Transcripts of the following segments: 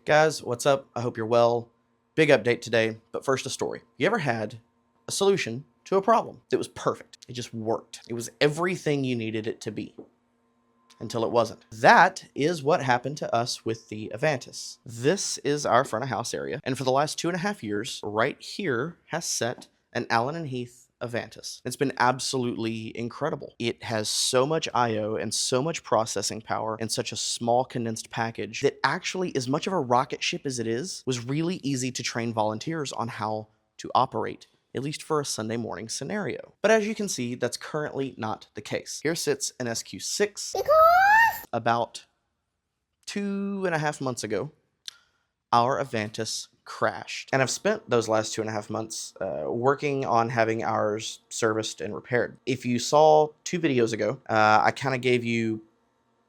Guys, what's up? I hope you're well. Big update today, but first a story. You ever had a solution to a problem that was perfect? It just worked. It was everything you needed it to be until it wasn't. That is what happened to us with the Avantis. This is our front of house area, and for the last 2.5 years, right here has set an Allen and Heath Avantis. It's been absolutely incredible. It has so much I/O and so much processing power in such a small condensed package that actually, as much of a rocket ship as it is, was really easy to train volunteers on how to operate, at least for a Sunday morning scenario. But as you can see, that's currently not the case. Here sits an SQ6. About 2.5 months ago, our Avantis crashed. And I've spent those last 2.5 months working on having ours serviced and repaired. If you saw 2 videos ago, I kind of gave you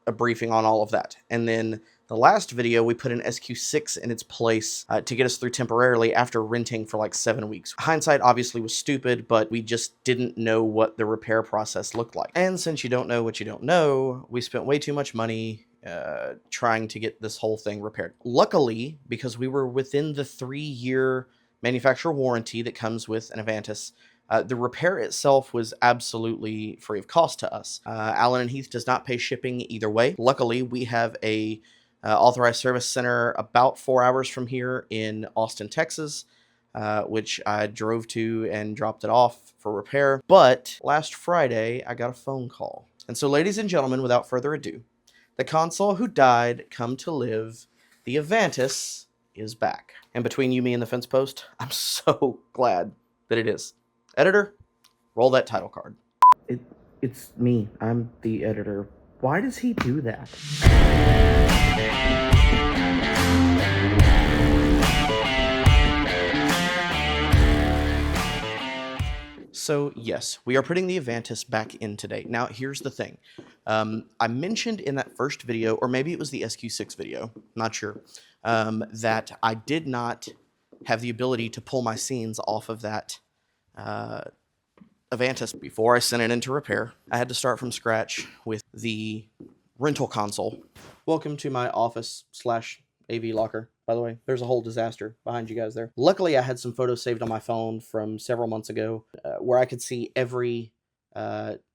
a briefing on all of that. And then the last video, we put an SQ6 in its place to get us through temporarily after renting for like 7 weeks. Hindsight obviously was stupid, but we just didn't know what the repair process looked like. And since you don't know what you don't know, we spent way too much money trying to get this whole thing repaired. Luckily, because we were within the 3-year manufacturer warranty that comes with an Avantis, the repair itself was absolutely free of cost to us. Allen and Heath does not pay shipping either way. Luckily, we have a authorized service center about 4 hours from here in Austin, Texas, which I drove to and dropped it off for repair. But last Friday, I got a phone call. And so, ladies and gentlemen, without further ado, the consul who died come to live. The Avantis is back. And between you, me, and the fence post, I'm so glad that it is. Editor, roll that title card. It's me. I'm the editor. Why does he do that? So yes, we are putting the Avantis back in today. Now, here's the thing. I mentioned in that first video, or maybe it was the SQ6 video, not sure, that I did not have the ability to pull my scenes off of that Avantis before I sent it into repair. I had to start from scratch with the rental console. Welcome to my office / AV locker. By the way, there's a whole disaster behind you guys there. Luckily, I had some photos saved on my phone from several months ago where I could see every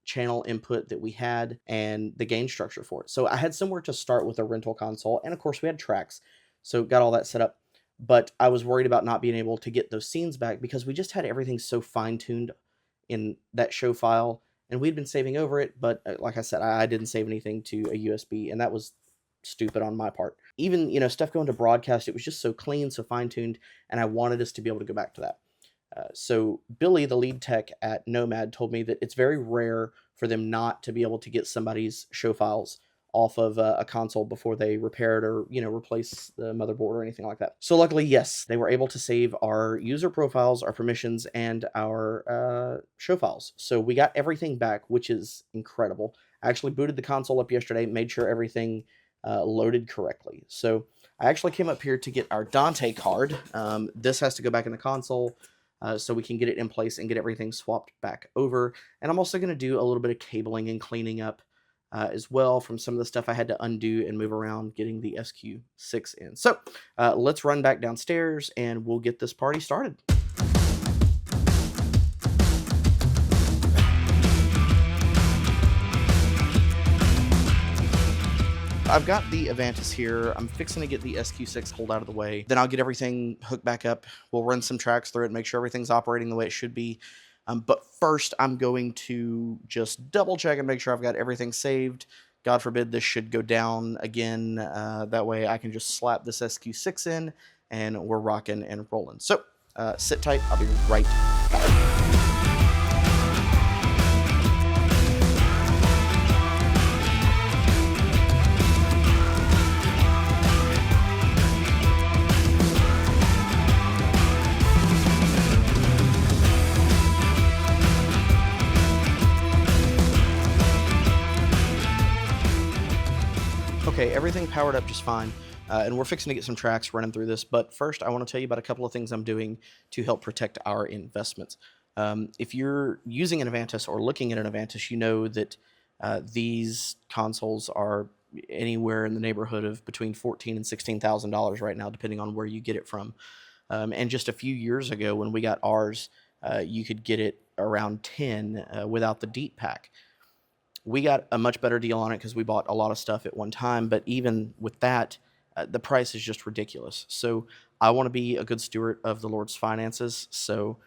channel input that we had and the gain structure for it. So I had somewhere to start with a rental console, and of course we had tracks, so got all that set up. But I was worried about not being able to get those scenes back because we just had everything so fine-tuned in that show file, and we'd been saving over it, but like I said, I didn't save anything to a USB, and that was stupid on my part. Even, stuff going to broadcast, it was just so clean, so fine-tuned, and I wanted us to be able to go back to that. So Billy, the lead tech at Nomad, told me that it's very rare for them not to be able to get somebody's show files off of a console before they repair it or, replace the motherboard or anything like that. So luckily, yes, they were able to save our user profiles, our permissions, and our show files. So we got everything back, which is incredible. I actually booted the console up yesterday, made sure everything loaded correctly. So I actually came up here to get our Dante card. This has to go back in the console so we can get it in place and get everything swapped back over. And I'm also going to do a little bit of cabling and cleaning up as well from some of the stuff I had to undo and move around getting the SQ6 in. So let's run back downstairs and we'll get this party started. I've got the Avantis here. I'm fixing to get the SQ6 pulled out of the way. Then I'll get everything hooked back up. We'll run some tracks through it, make sure everything's operating the way it should be. But first, I'm going to just double check and make sure I've got everything saved. God forbid this should go down again. That way I can just slap this SQ6 in and we're rocking and rolling. So sit tight. I'll be right back. Okay, everything powered up just fine, and we're fixing to get some tracks running through this, but first I want to tell you about a couple of things I'm doing to help protect our investments. If you're using an Avantis or looking at an Avantis, you know that these consoles are anywhere in the neighborhood of between $14,000 and $16,000 right now, depending on where you get it from. And just a few years ago, when we got ours, you could get it around 10 without the deep pack. We got a much better deal on it because we bought a lot of stuff at one time, but even with that, the price is just ridiculous. So I want to be a good steward of the Lord's finances. So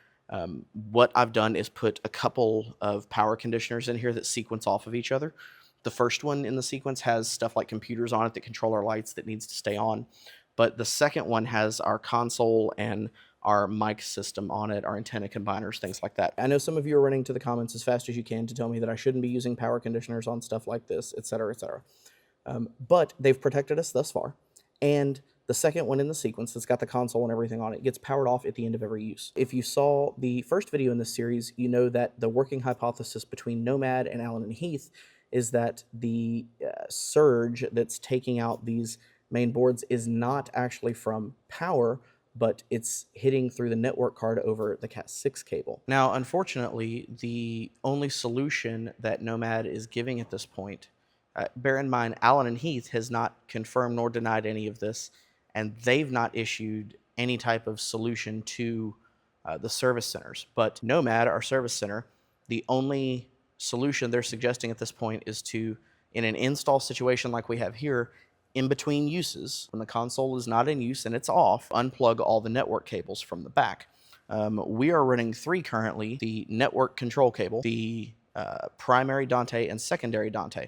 what I've done is put a couple of power conditioners in here that sequence off of each other. The first one in the sequence has stuff like computers on it that control our lights that needs to stay on. But the second one has our console and our mic system on it, our antenna combiners, things like that. I know some of you are running to the comments as fast as you can to tell me that I shouldn't be using power conditioners on stuff like this, etc., etc. But they've protected us thus far. And the second one in the sequence that's got the console and everything on it gets powered off at the end of every use. If you saw the first video in this series, you know that the working hypothesis between Nomad and Allen and Heath is that the surge that's taking out these main boards is not actually from power, but it's hitting through the network card over the Cat6 cable. Now, unfortunately, the only solution that Nomad is giving at this point, bear in mind, Allen and Heath has not confirmed nor denied any of this, and they've not issued any type of solution to the service centers. But Nomad, our service center, the only solution they're suggesting at this point is to, in an install situation like we have here, in between uses, when the console is not in use and it's off, unplug all the network cables from the back. We are running 3 currently: the network control cable, the primary Dante, and secondary Dante.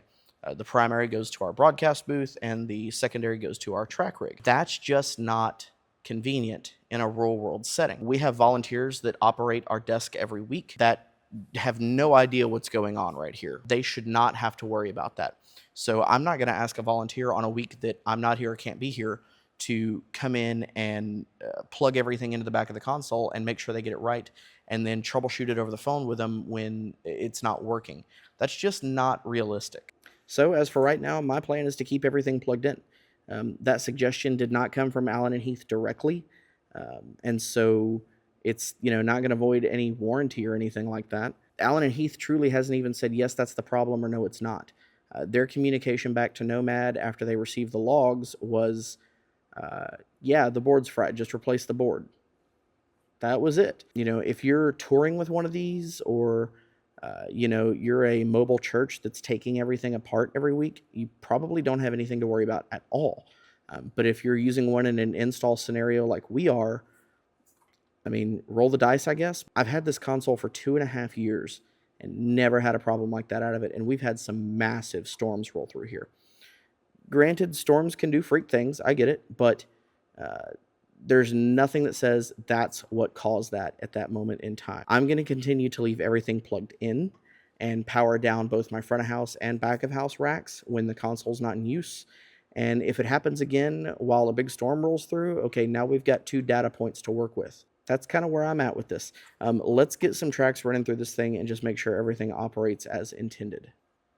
The primary goes to our broadcast booth, and the secondary goes to our track rig. That's just not convenient in a real world setting. We have volunteers that operate our desk every week that have no idea what's going on right here. They should not have to worry about that. So I'm not going to ask a volunteer on a week that I'm not here or can't be here to come in and plug everything into the back of the console and make sure they get it right, and then troubleshoot it over the phone with them when it's not working. That's just not realistic. So as for right now, my plan is to keep everything plugged in. That suggestion did not come from Allen and Heath directly, and so it's not going to void any warranty or anything like that. Allen and Heath truly hasn't even said yes, that's the problem, or no, it's not. Their communication back to Nomad after they received the logs was, yeah, the board's fried, just replace the board. That was it. If you're touring with one of these, or you're a mobile church that's taking everything apart every week, you probably don't have anything to worry about at all. But if you're using one in an install scenario like we are, roll the dice, I guess. I've had this console for 2.5 years and never had a problem like that out of it, and we've had some massive storms roll through here. Granted, storms can do freak things, I get it, but there's nothing that says that's what caused that at that moment in time. I'm going to continue to leave everything plugged in and power down both my front of house and back of house racks when the console's not in use. And if it happens again while a big storm rolls through, okay, now we've got 2 data points to work with. That's kind of where I'm at with this. Let's get some tracks running through this thing and just make sure everything operates as intended.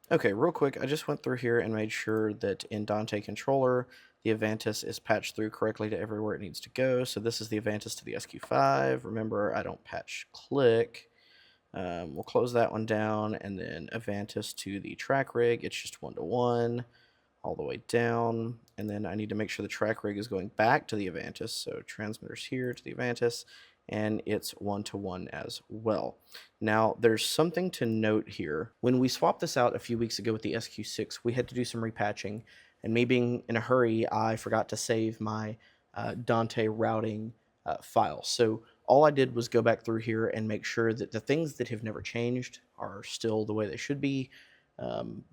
Okay, real quick, I just went through here and made sure that in Dante Controller, the Avantis is patched through correctly to everywhere it needs to go. So this is the Avantis to the SQ5. Remember, I don't patch click. We'll close that one down, and then Avantis to the track rig. It's just 1-to-1 all the way down. And then I need to make sure the track rig is going back to the Avantis. So transmitters here to the Avantis, and it's 1-to-1 as well. Now, there's something to note here. When we swapped this out a few weeks ago with the SQ6, we had to do some repatching, and me being in a hurry, I forgot to save my Dante routing file. So all I did was go back through here and make sure that the things that have never changed are still the way they should be,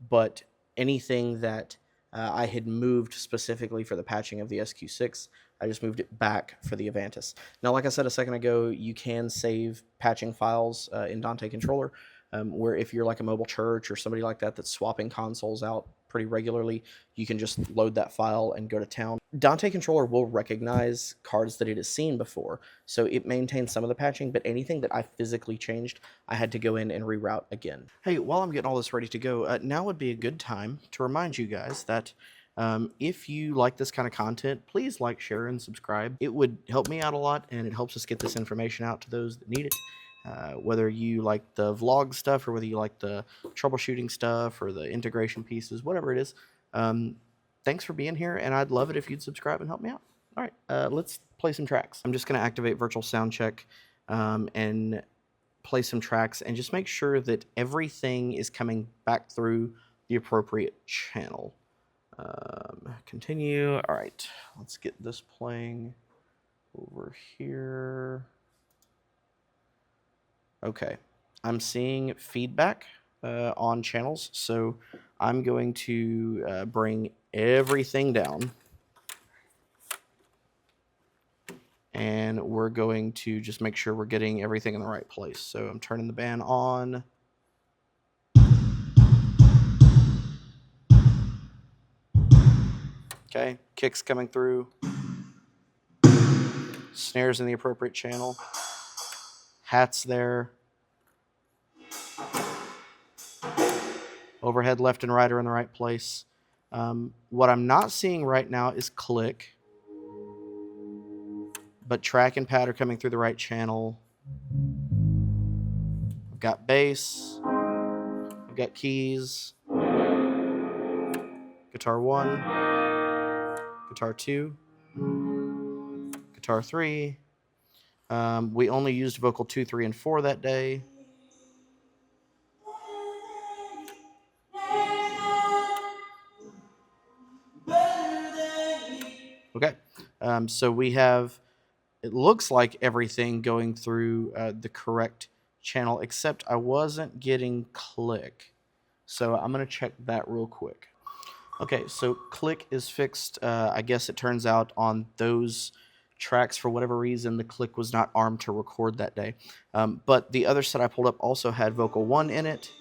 but anything that I had moved specifically for the patching of the SQ6, I just moved it back for the Avantis. Now, like I said a second ago, you can save patching files in Dante Controller, where if you're like a mobile church or somebody like that that's swapping consoles out pretty regularly, you can just load that file and go to town. Dante Controller will recognize cards that it has seen before, so it maintains some of the patching, but anything that I physically changed, I had to go in and reroute again. Hey, while I'm getting all this ready to go, now would be a good time to remind you guys that if you like this kind of content, please like, share, and subscribe. It would help me out a lot, and it helps us get this information out to those that need it. Whether you like the vlog stuff, or whether you like the troubleshooting stuff, or the integration pieces, whatever it is, Thanks for being here, and I'd love it if you'd subscribe and help me out. All right, let's play some tracks. I'm just going to activate virtual sound check and play some tracks and just make sure that everything is coming back through the appropriate channel. Continue. All right, let's get this playing over here. Okay, I'm seeing feedback on channels, so I'm going to bring everything down. And we're going to just make sure we're getting everything in the right place. So I'm turning the band on. Okay, kicks coming through. Snares in the appropriate channel. Hats there. Overhead left and right are in the right place. What I'm not seeing right now is click. But track and pad are coming through the right channel. I've got bass. I've got keys. Guitar 1. Guitar 2. Guitar 3. We only used vocal 2, 3, and 4 that day. Okay, so we have, it looks like everything going through the correct channel, except I wasn't getting click. So I'm going to check that real quick. Okay, so click is fixed. I guess it turns out on those tracks, for whatever reason, the click was not armed to record that day. But the other set I pulled up also had vocal 1 in it.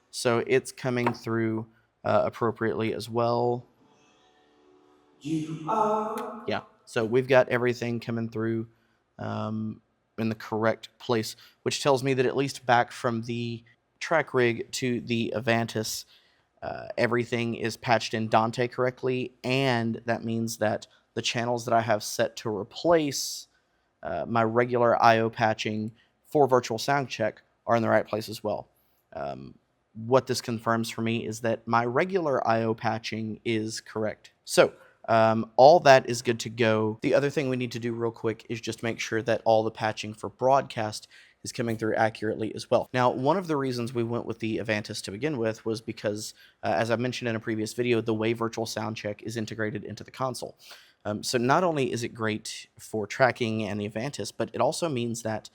So it's coming through appropriately as well. Yeah, so we've got everything coming through in the correct place, which tells me that at least back from the track rig to the Avantis, everything is patched in Dante correctly, and that means that the channels that I have set to replace my regular I/O patching for virtual sound check are in the right place as well. What this confirms for me is that my regular I/O patching is correct. So all that is good to go. The other thing we need to do real quick is just make sure that all the patching for broadcast is coming through accurately as well. Now, one of the reasons we went with the Avantis to begin with was because, as I mentioned in a previous video, the way virtual sound check is integrated into the console. So not only is it great for tracking and the Avantis, but it also means that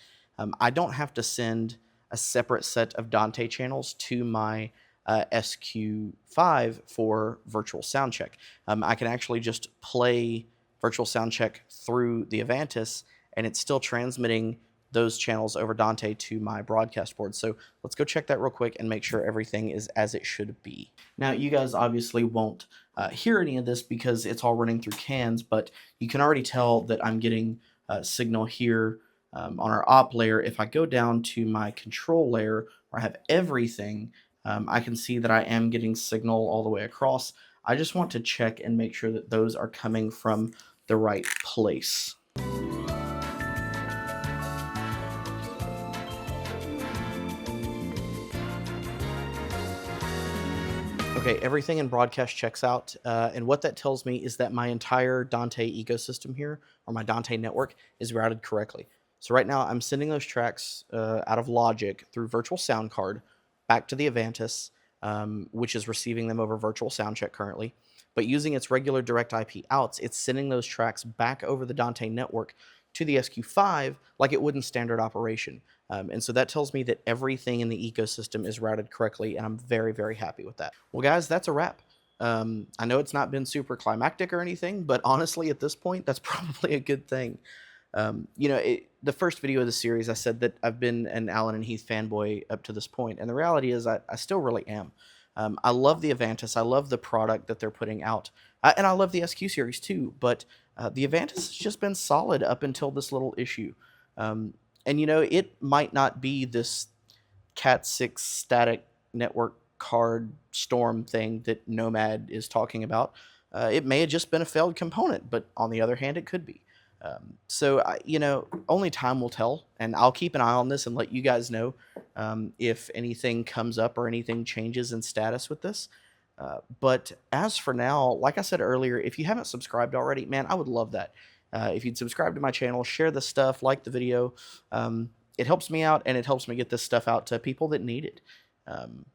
I don't have to send a separate set of Dante channels to my SQ5 for virtual sound check. I can actually just play virtual sound check through the Avantis, and it's still transmitting those channels over Dante to my broadcast board. So let's go check that real quick and make sure everything is as it should be. Now, you guys obviously won't hear any of this because it's all running through cans, but you can already tell that I'm getting signal here on our op layer. If I go down to my control layer where I have everything, I can see that I am getting signal all the way across. I just want to check and make sure that those are coming from the right place. Okay, everything in broadcast checks out, and what that tells me is that my entire Dante ecosystem here, or my Dante network, is routed correctly. So right now, I'm sending those tracks out of Logic through Virtual Sound Card back to the Avantis, which is receiving them over Virtual Sound Check currently. But using its regular direct IP outs, it's sending those tracks back over the Dante network to the SQ5 like it would in standard operation. And so that tells me that everything in the ecosystem is routed correctly, and I'm very, very happy with that. Well, guys, that's a wrap. I know it's not been super climactic or anything, but honestly, at this point, that's probably a good thing. You know, the first video of the series, I said that I've been an Alan and Heath fanboy up to this point, and the reality is I still really am. I love the Avantis. I love the product that they're putting out, and I love the SQ series too, but the Avantis has just been solid up until this little issue. And, you know, it might not be this Cat6 static network card storm thing that Nomad is talking about. It may have just been a failed component, but on the other hand, it could be. Only time will tell, and I'll keep an eye on this and let you guys know if anything comes up or anything changes in status with this. But as for now, like I said earlier, if you haven't subscribed already, man, I would love that. If you'd subscribe to my channel, share this stuff, like the video, it helps me out and it helps me get this stuff out to people that need it.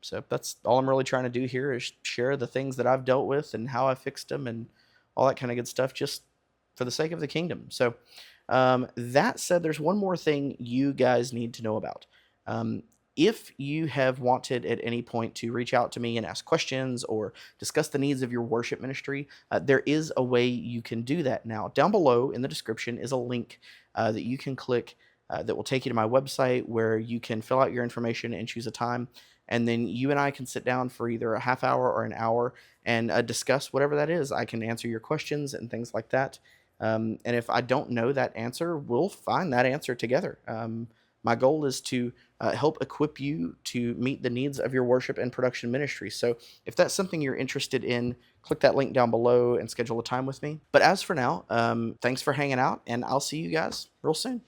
So that's all I'm really trying to do here is share the things that I've dealt with and how I fixed them and all that kind of good stuff, just for the sake of the kingdom. So that said, there's one more thing you guys need to know about. If you have wanted at any point to reach out to me and ask questions or discuss the needs of your worship ministry, there is a way you can do that now. Down below in the description is a link that you can click that will take you to my website where you can fill out your information and choose a time. And then you and I can sit down for either a half hour or an hour and discuss whatever that is. I can answer your questions and things like that. And if I don't know that answer, we'll find that answer together. My goal is to help equip you to meet the needs of your worship and production ministry. So if that's something you're interested in, click that link down below and schedule a time with me. But as for now, thanks for hanging out, and I'll see you guys real soon.